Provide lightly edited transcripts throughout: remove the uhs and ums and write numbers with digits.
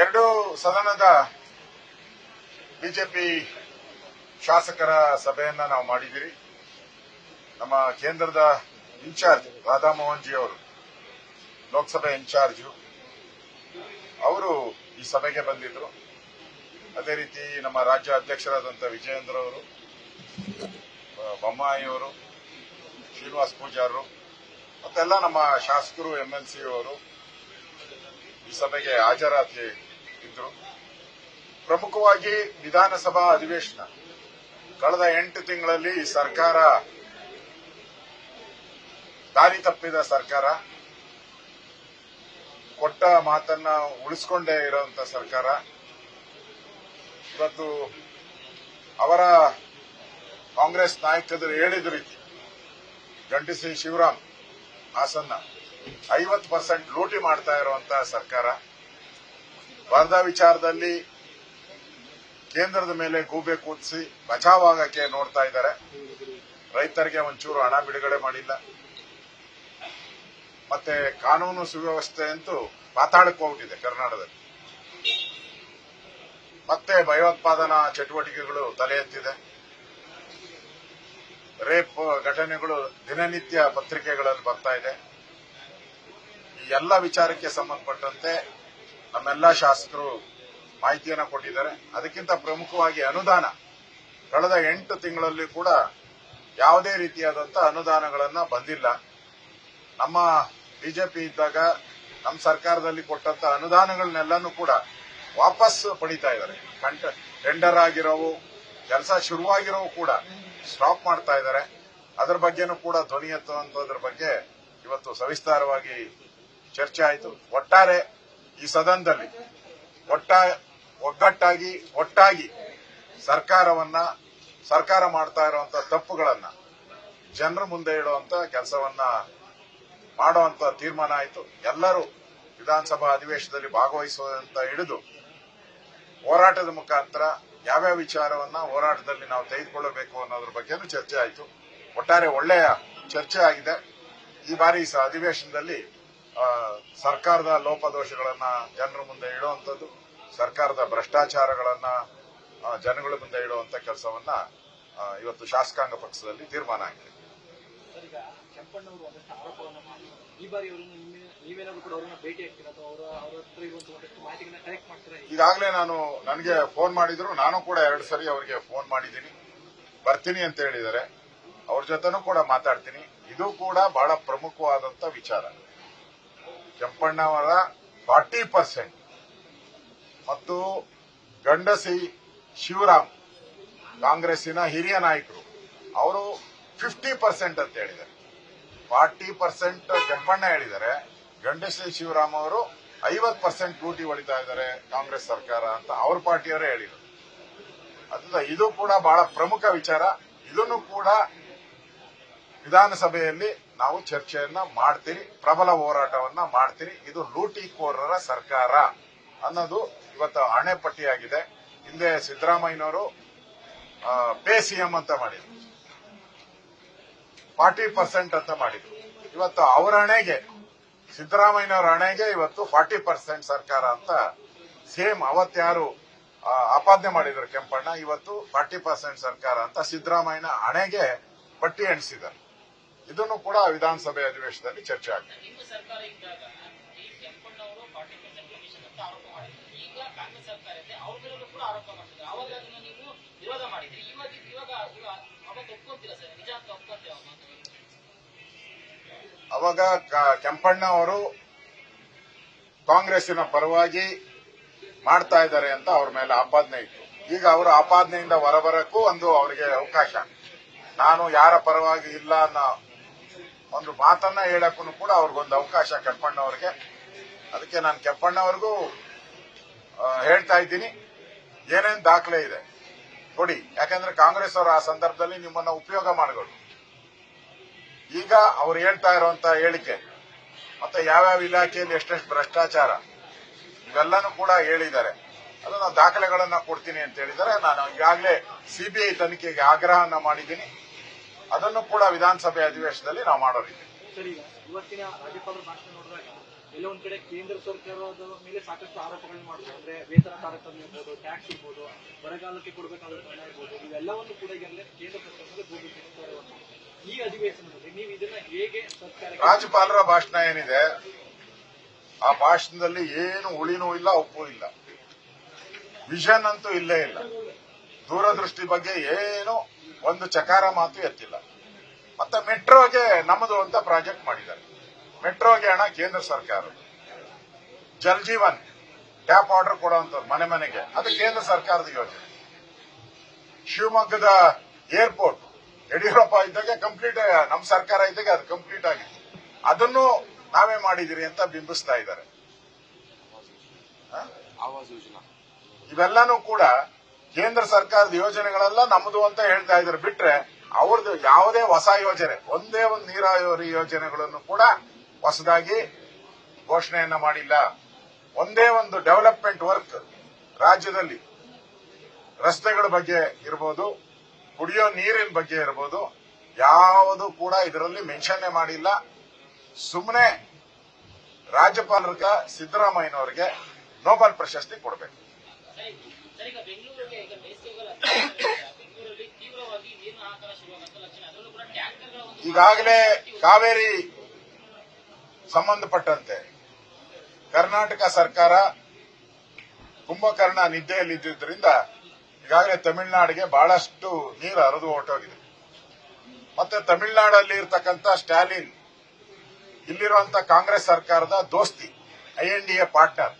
ಎರಡು ಸದನದ ಬಿಜೆಪಿ ಶಾಸಕರ ಸಭೆಯನ್ನ ನಾವು ಮಾಡಿದಿರಿ. ನಮ್ಮ ಕೇಂದ್ರದ ಇನ್ಚಾರ್ಜ್ ರಾಧಾಮೋಹನ್ ಜಿ ಅವರು, ಲೋಕಸಭೆ ಇನ್ಚಾರ್ಜ್, ಅವರು ಈ ಸಭೆಗೆ ಬಂದಿದ್ರು. ಅದೇ ರೀತಿ ನಮ್ಮ ರಾಜ್ಯ ಅಧ್ಯಕ್ಷರಾದಂಥ ವಿಜಯೇಂದ್ರ ಅವರು, ಬೊಮ್ಮಾಯಿ ಅವರು, ಶ್ರೀನಿವಾಸ್ ಪೂಜಾರರು ಮತ್ತೆಲ್ಲ ನಮ್ಮ ಶಾಸಕರು, ಎಂಎಲ್ಸಿ ಅವರು ಈ ಸಭೆಗೆ ಹಾಜರಾತಿ ಇದ್ರು. ಪ್ರಮುಖವಾಗಿ ವಿಧಾನಸಭಾ ಅಧಿವೇಶನ ಕಳೆದ 8 ತಿಂಗಳಲ್ಲಿ ಸರ್ಕಾರ ದಾರಿ ತಪ್ಪಿದ ಸರ್ಕಾರ, ಕೊಟ್ಟ ಮಾತನ್ನ ಉಳಿಸಿಕೊಂಡೇ ಇರುವಂತ ಸರ್ಕಾರ. ಇವತ್ತು ಅವರ ಕಾಂಗ್ರೆಸ್ ನಾಯಕರು ಹೇಳಿದ ರೀತಿ ಗಂಟಿಸಿ ಶಿವರಾಮ್ ಹಾಸನ್ನ 50% ಲೂಟಿ ಮಾಡ್ತಾ ಇರುವಂತಹ ಸರ್ಕಾರ. ವರದಾ ವಿಚಾರದಲ್ಲಿ ಕೇಂದ್ರದ ಮೇಲೆ ಗೂಬೆ ಕೂದಿಸಿ ಬಚಾವಾಗಕ್ಕೆ ನೋಡ್ತಾ ಇದ್ದಾರೆ. ರೈತರಿಗೆ ಒಂಚೂರು ಹಣ ಬಿಡುಗಡೆ ಮಾಡಿಲ್ಲ. ಮತ್ತೆ ಕಾನೂನು ಸುವ್ಯವಸ್ಥೆ ಅಂತೂ ಪಾತಾಳಕ್ಕೆ ಹೋಗ್ಬಿಟ್ಟಿದೆ ಕರ್ನಾಟಕದಲ್ಲಿ. ಮತ್ತೆ ಭಯೋತ್ಪಾದನಾ ಚಟುವಟಿಕೆಗಳು ತಲೆ ಎತ್ತಿದೆ. ರೇಪ್ ಘಟನೆಗಳು ದಿನನಿತ್ಯ ಪತ್ರಿಕೆಗಳಲ್ಲಿ ಬರ್ತಾ ಇದೆ. ಈ ಎಲ್ಲ ವಿಚಾರಕ್ಕೆ ಸಂಬಂಧಪಟ್ಟಂತೆ ನಮ್ಮೆಲ್ಲ ಶಾಸಕರು ಮಾಹಿತಿಯನ್ನು ಕೊಟ್ಟಿದ್ದಾರೆ. ಅದಕ್ಕಿಂತ ಪ್ರಮುಖವಾಗಿ ಅನುದಾನ ಕಳೆದ 8 ತಿಂಗಳಲ್ಲಿ ಕೂಡ ಯಾವುದೇ ರೀತಿಯಾದಂತಹ ಅನುದಾನಗಳನ್ನ ಬಂದಿಲ್ಲ. ನಮ್ಮ ಬಿಜೆಪಿ ಇದ್ದಾಗ ನಮ್ಮ ಸರ್ಕಾರದಲ್ಲಿ ಕೊಟ್ಟಂತ ಅನುದಾನಗಳನ್ನೆಲ್ಲನೂ ಕೂಡ ವಾಪಸ್ ಪಡಿತಾ ಇದ್ದಾರೆ. ಟೆಂಡರ್ ಆಗಿರೋವು, ಕೆಲಸ ಶುರುವಾಗಿರೋವು ಕೂಡ ಸ್ಟಾಪ್ ಮಾಡ್ತಾ ಇದ್ದಾರೆ. ಅದರ ಬಗ್ಗೆನೂ ಕೂಡ ಧ್ವನಿ ಎತ್ತುವಂತದ್ರ ಬಗ್ಗೆ ಇವತ್ತು ಸವಿಸ್ತಾರವಾಗಿ ಚರ್ಚೆ ಆಯಿತು. ಒಟ್ಟಾರೆ ಈ ಸದನದಲ್ಲಿ ಒಟ್ಟಾಗಿ ಸರ್ಕಾರ ಮಾಡ್ತಾ ಇರುವಂತಹ ತಪ್ಪುಗಳನ್ನ ಜನರ ಮುಂದೆ ಇಡುವಂತ ಕೆಲಸವನ್ನ ಮಾಡುವಂತ ತೀರ್ಮಾನ ಆಯಿತು. ಎಲ್ಲರೂ ವಿಧಾನಸಭಾ ಅಧಿವೇಶನದಲ್ಲಿ ಭಾಗವಹಿಸುವಂತ ಹಿಡಿದು ಹೋರಾಟದ ಮುಖಾಂತರ ಯಾವ್ಯಾವ ವಿಚಾರವನ್ನ ಹೋರಾಟದಲ್ಲಿ ನಾವು ತೆಗೆದುಕೊಳ್ಳಬೇಕು ಅನ್ನೋದ್ರ ಬಗ್ಗೆನೂ ಚರ್ಚೆ ಆಯಿತು. ಒಟ್ಟಾರೆ ಒಳ್ಳೆಯ ಚರ್ಚೆ ಆಗಿದೆ. ಈ ಬಾರಿ ಅಧಿವೇಶನದಲ್ಲಿ ಸರ್ಕಾರದ ಲೋಪದೋಷಗಳನ್ನ ಜನರ ಮುಂದೆ ಇಡುವಂಥದ್ದು, ಸರ್ಕಾರದ ಭ್ರಷ್ಟಾಚಾರಗಳನ್ನ ಜನಗಳ ಮುಂದೆ ಇಡುವಂತ ಕೆಲಸವನ್ನ ಇವತ್ತು ಶಾಸಕಾಂಗ ಪಕ್ಷದಲ್ಲಿ ತೀರ್ಮಾನ ಆಗಿದೆ. ಈಗಾಗಲೇ ನನಗೆ ಫೋನ್ ಮಾಡಿದ್ರು. ನಾನು ಕೂಡ 2 ಸರಿ ಅವರಿಗೆ ಫೋನ್ ಮಾಡಿದ್ದೀನಿ. ಬರ್ತೀನಿ ಅಂತ ಹೇಳಿದ್ದಾರೆ. ಅವ್ರ ಜೊತೆನೂ ಕೂಡ ಮಾತಾಡ್ತೀನಿ. ಇದು ಕೂಡ ಬಹಳ ಪ್ರಮುಖವಾದಂತ ವಿಚಾರ. ಕೆಂಪಣ್ಣವರ 40% ಮತ್ತು ಗಂಡಸಿ ಶಿವರಾಮ್ ಕಾಂಗ್ರೆಸ್ಸಿನ ಹಿರಿಯ ನಾಯಕರು ಅವರು 50% ಅಂತ ಹೇಳಿದ್ದಾರೆ. 40% ಕೆಂಪಣ್ಣ ಹೇಳಿದ್ದಾರೆ. ಗಂಡಸಿ ಶಿವರಾಮ್ ಅವರು 50% ಲೂಟಿ ಹೊಡಿತಾ ಇದ್ದಾರೆ ಕಾಂಗ್ರೆಸ್ ಸರ್ಕಾರ ಅಂತ ಅವ್ರ ಪಾರ್ಟಿಯವರೇ ಹೇಳಿದರು. ಅದರಿಂದ ಇದು ಕೂಡ ಬಹಳ ಪ್ರಮುಖ ವಿಚಾರ. ಇದನ್ನು ಕೂಡ ವಿಧಾನಸಭೆಯಲ್ಲಿ ನಾವು ಚರ್ಚೆಯನ್ನ ಮಾಡ್ತೀರಿ, ಪ್ರಬಲ ಹೋರಾಟವನ್ನ ಮಾಡ್ತೀರಿ. ಇದು ಲೂಟಿಕೋರರ ಸರ್ಕಾರ ಅನ್ನೋದು ಇವತ್ತು ಹಣೆಪಟ್ಟಿಯಾಗಿದೆ. ಹಿಂದೆ ಸಿದ್ದರಾಮಯ್ಯನವರು ಪೇ ಸಿಎಂ ಅಂತ ಮಾಡಿದ್ರು, 40% ಅಂತ ಮಾಡಿದ್ರು. ಇವತ್ತು ಅವರ ಹಣೆಗೆ, ಸಿದ್ದರಾಮಯ್ಯನವರ ಹಣೆಗೆ ಇವತ್ತು 40% ಸರ್ಕಾರ ಅಂತ ಸೇಮ್ ಅವತ್ಯಾರು ಆಪಾದನೆ ಮಾಡಿದ್ರು ಕೆಂಪಣ್ಣ, ಇವತ್ತು 40% ಸರ್ಕಾರ ಅಂತ ಸಿದ್ದರಾಮಯ್ಯನ ಹಣೆಗೆ ಪಟ್ಟಿ ಎಣಿಸಿದ್ದಾರೆ. ಇದನ್ನು ಕೂಡ ವಿಧಾನಸಭೆ ಅಧಿವೇಶನದಲ್ಲಿ ಚರ್ಚೆ ಆಗಿದೆ. ಅವಾಗ ಕೆಂಪಣ್ಣ ಅವರು ಕಾಂಗ್ರೆಸ್ಸಿನ ಪರವಾಗಿ ಮಾಡ್ತಾ ಇದ್ದಾರೆ ಅಂತ ಅವ್ರ ಮೇಲೆ ಆಪಾದನೆ ಇತ್ತು. ಈಗ ಅವರ ಆಪಾದನೆಯಿಂದ ಹೊರಬರಕ್ಕೂ ಅವರಿಗೆ ಅವಕಾಶ. ನಾನು ಯಾರ ಪರವಾಗಿ ಇಲ್ಲ ಅನ್ನೋ ಒಂದು ಮಾತನ್ನ ಹೇಳಕ್ಕೂ ಕೂಡ ಅವ್ರಿಗೊಂದು ಅವಕಾಶ ಕೆಂಪಣ್ಣವರಿಗೆ. ಅದಕ್ಕೆ ನಾನು ಕೆಂಪಣ್ಣವ್ರಿಗೂ ಹೇಳ್ತಾ ಇದ್ದೀನಿ, ಏನೇನು ದಾಖಲೆ ಇದೆ ಕೊಡಿ. ಯಾಕಂದ್ರೆ ಕಾಂಗ್ರೆಸ್ ಅವರು ಆ ಸಂದರ್ಭದಲ್ಲಿ ನಿಮ್ಮನ್ನ ಉಪಯೋಗ ಮಾಡಿದ್ರು. ಈಗ ಅವ್ರು ಹೇಳ್ತಾ ಇರುವಂತ ಹೇಳಿಕೆ ಮತ್ತೆ ಯಾವ್ಯಾವ ಇಲಾಖೆಯಲ್ಲಿ ಎಷ್ಟೆಷ್ಟು ಭ್ರಷ್ಟಾಚಾರ ಇವೆಲ್ಲನೂ ಕೂಡ ಹೇಳಿದ್ದಾರೆ. ಅದು ನಾವು ದಾಖಲೆಗಳನ್ನ ಕೊಡ್ತೀನಿ ಅಂತ ಹೇಳಿದ್ದಾರೆ. ನಾನು ಈಗಾಗಲೇ ಸಿಬಿಐ ತನಿಖೆಗೆ ಆಗ್ರಹನ ಮಾಡಿದ್ದೀನಿ. ಅದನ್ನು ಕೂಡ ವಿಧಾನಸಭೆ ಅಧಿವೇಶನದಲ್ಲಿ ನಾವು ಮಾಡೋರಿದ್ದೀವಿ. ಸರಿ, ಇವತ್ತಿನ ರಾಜ್ಯಪಾಲರ ಭಾಷಣ ನೋಡಿದಾಗ ಎಲ್ಲ ಒಂದ್ ಕಡೆ ಕೇಂದ್ರ ಸರ್ಕಾರದ ಮೇಲೆ ಸಾಕಷ್ಟು ಆರೋಪಗಳನ್ನ ಮಾಡ್ತಾರೆ. ಅಂದ್ರೆ ವೇತನ ತಾರತಮ್ಯ ಇರ್ಬೋದು, ಟ್ಯಾಕ್ಸ್ ಇರ್ಬೋದು, ಬರಗಾಲಕ್ಕೆ ಕೊಡಬೇಕಾದ ಹಣ ಇರ್ಬೋದು, ಇವೆಲ್ಲವನ್ನು ಕೂಡ ಈಗಾಗಲೇ ಕೇಂದ್ರ ಸರ್ಕಾರದಲ್ಲಿ ಗೋಬಿಸಿರ್ತಾರೆ. ಈ ಅಧಿವೇಶನದಲ್ಲಿ ನೀವು ಇದನ್ನ ಹೇಗೆ ಸರ್ಕಾರ ರಾಜ್ಯಪಾಲರ ಭಾಷಣ ಏನಿದೆ ಆ ಭಾಷಣದಲ್ಲಿ ಏನು ಉಳಿನೂ ಇಲ್ಲ, ಉಪ್ಪು ಇಲ್ಲ, ವಿಷನ್ ಅಂತೂ ಇಲ್ಲೇ ಇಲ್ಲ. ದೂರದೃಷ್ಟಿ ಬಗ್ಗೆ ಏನು ಒಂದು ಚಕಾರ ಮಾತು ಎತ್ತಿಲ್ಲ. ಮತ್ತೆ ಮೆಟ್ರೋಗೆ ನಮ್ಮದು ಅಂತ ಪ್ರಾಜೆಕ್ಟ್ ಮಾಡಿದ್ದಾರೆ. ಮೆಟ್ರೋಗೆ ಹಣ ಕೇಂದ್ರ ಸರ್ಕಾರ. ಜಲ್ ಜೀವನ್ ಟ್ಯಾಪ್ ವಾಟರ್ ಕೊಡುವಂಥದ್ದು ಮನೆ ಮನೆಗೆ, ಅದು ಕೇಂದ್ರ ಸರ್ಕಾರದ ಯೋಜನೆ. ಶಿವಮೊಗ್ಗದ ಏರ್ಪೋರ್ಟ್ ಯಡಿಯೂರಪ್ಪ ಇದ್ದಾಗ ಕಂಪ್ಲೀಟ್, ನಮ್ಮ ಸರ್ಕಾರ ಇದ್ದಾಗ ಅದು ಕಂಪ್ಲೀಟ್ ಆಗಿತ್ತು. ಅದನ್ನು ನಾವೇ ಮಾಡಿದಿರಿ ಅಂತ ಬಿಂಬಿಸ್ತಾ ಇದ್ದಾರೆ. ಇವೆಲ್ಲನೂ ಕೂಡ ಕೇಂದ್ರ ಸರ್ಕಾರದ ಯೋಜನೆಗಳೆಲ್ಲ ನಮ್ಮದು ಅಂತ ಹೇಳ್ತಾ ಇದ್ದಾರೆ. ಬಿಟ್ರೆ ಅವ್ರದ್ದು ಯಾವುದೇ ಹೊಸ ಯೋಜನೆ, ಒಂದೇ ಒಂದು ನೀರಾವರಿ ಯೋಜನೆಗಳನ್ನು ಕೂಡ ಹೊಸದಾಗಿ ಘೋಷಣೆಯನ್ನ ಮಾಡಿಲ್ಲ. ಒಂದೇ ಒಂದು ಡೆವಲಪ್ಮೆಂಟ್ ವರ್ಕ್ ರಾಜ್ಯದಲ್ಲಿ ರಸ್ತೆಗಳ ಬಗ್ಗೆ ಇರಬಹುದು, ಕುಡಿಯೋ ನೀರಿನ ಬಗ್ಗೆ ಇರಬಹುದು, ಯಾವುದು ಕೂಡ ಇದರಲ್ಲಿ ಮೆನ್ಷನ್ನೇ ಮಾಡಿಲ್ಲ. ಸುಮ್ಮನೆ ರಾಜ್ಯಪಾಲರ ಸಿದ್ದರಾಮಯ್ಯನವರಿಗೆ ನೊಬೆಲ್ ಪ್ರಶಸ್ತಿ ಕೊಡಬೇಕು. ಈಗಾಗಲೇ ಕಾವೇರಿ ಸಂಬಂಧಪಟ್ಟಂತೆ ಕರ್ನಾಟಕ ಸರ್ಕಾರ ಕುಂಭಕರ್ಣ ನಿದ್ದೆಯಲ್ಲಿದ್ದರಿಂದ ಈಗಾಗಲೇ ತಮಿಳುನಾಡಿಗೆ ಬಹಳಷ್ಟು ನೀರು ಹರಿದು ಹೊರಟೋಗಿದೆ. ಮತ್ತೆ ತಮಿಳುನಾಡಲ್ಲಿ ಇರತಕ್ಕಂಥ ಸ್ಟಾಲಿನ್ ಇಲ್ಲಿರುವಂತ ಕಾಂಗ್ರೆಸ್ ಸರ್ಕಾರದ ದೋಸ್ತಿ, INDA ಪಾರ್ಟ್ನರ್.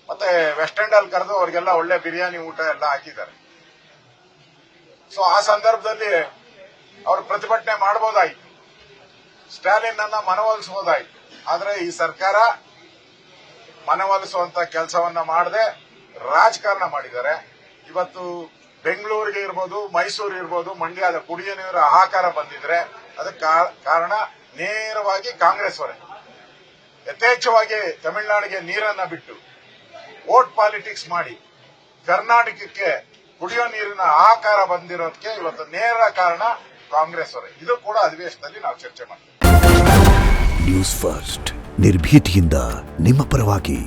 ಮತ್ತೆ ವೆಸ್ಟ್ ಎಂಡ್ ಅಲ್ಲಿ ಕರೆದು ಅವರಿಗೆಲ್ಲ ಒಳ್ಳೆ ಬಿರಿಯಾನಿ ಊಟ ಎಲ್ಲ ಹಾಕಿದ್ದಾರೆ. ಸೊ ಆ ಸಂದರ್ಭದಲ್ಲಿ ಅವರು ಪ್ರತಿಭಟನೆ ಮಾಡಬಹುದಾಯಿತು, ಸ್ಟಾಲಿನ್ ಅನ್ನ ಮನವೊಲಿಸಬಹುದಾಯಿತು. ಆದ್ರೆ ಈ ಸರ್ಕಾರ ಮನವೊಲಿಸುವಂತ ಕೆಲಸವನ್ನ ಮಾಡದೆ ರಾಜಕಾರಣ ಮಾಡಿದ್ದಾರೆ. ಇವತ್ತು ಬೆಂಗಳೂರಿಗೆ ಇರ್ಬೋದು, ಮೈಸೂರು ಇರ್ಬೋದು, ಮಂಡ್ಯದ ಕುಡಿಯುವ ನೀರು ಹಾಹಾಕಾರ ಬಂದಿದ್ರೆ ಅದಕ್ಕೆ ಕಾರಣ ನೇರವಾಗಿ ಕಾಂಗ್ರೆಸ್ ಅವರೇ. ಯಥೇಚ್ಛವಾಗಿ ತಮಿಳುನಾಡಿಗೆ ನೀರನ್ನ ಬಿಟ್ಟು ವೋಟ್ ಪಾಲಿಟಿಕ್ಸ್ ಮಾಡಿ ಕರ್ನಾಟಕಕ್ಕೆ ಕುಡಿಯೋ ನೀರಿನ ಹಾಹಾಕಾರ ಬಂದಿರೋದಕ್ಕೆ ಇವತ್ತು ನೇರ ಕಾರಣ ಕಾಂಗ್ರೆಸ್ ಅವರೇ. ಇದು ಕೂಡ ಅಧಿವೇಶನದಲ್ಲಿ ನಾವು ಚರ್ಚೆ ಮಾಡ್ತೀವಿ. ನ್ಯೂಸ್ ಫಸ್ಟ್, ನಿರ್ಭೀತಿಯಿಂದ ನಿಮ್ಮ ಪರವಾಗಿ.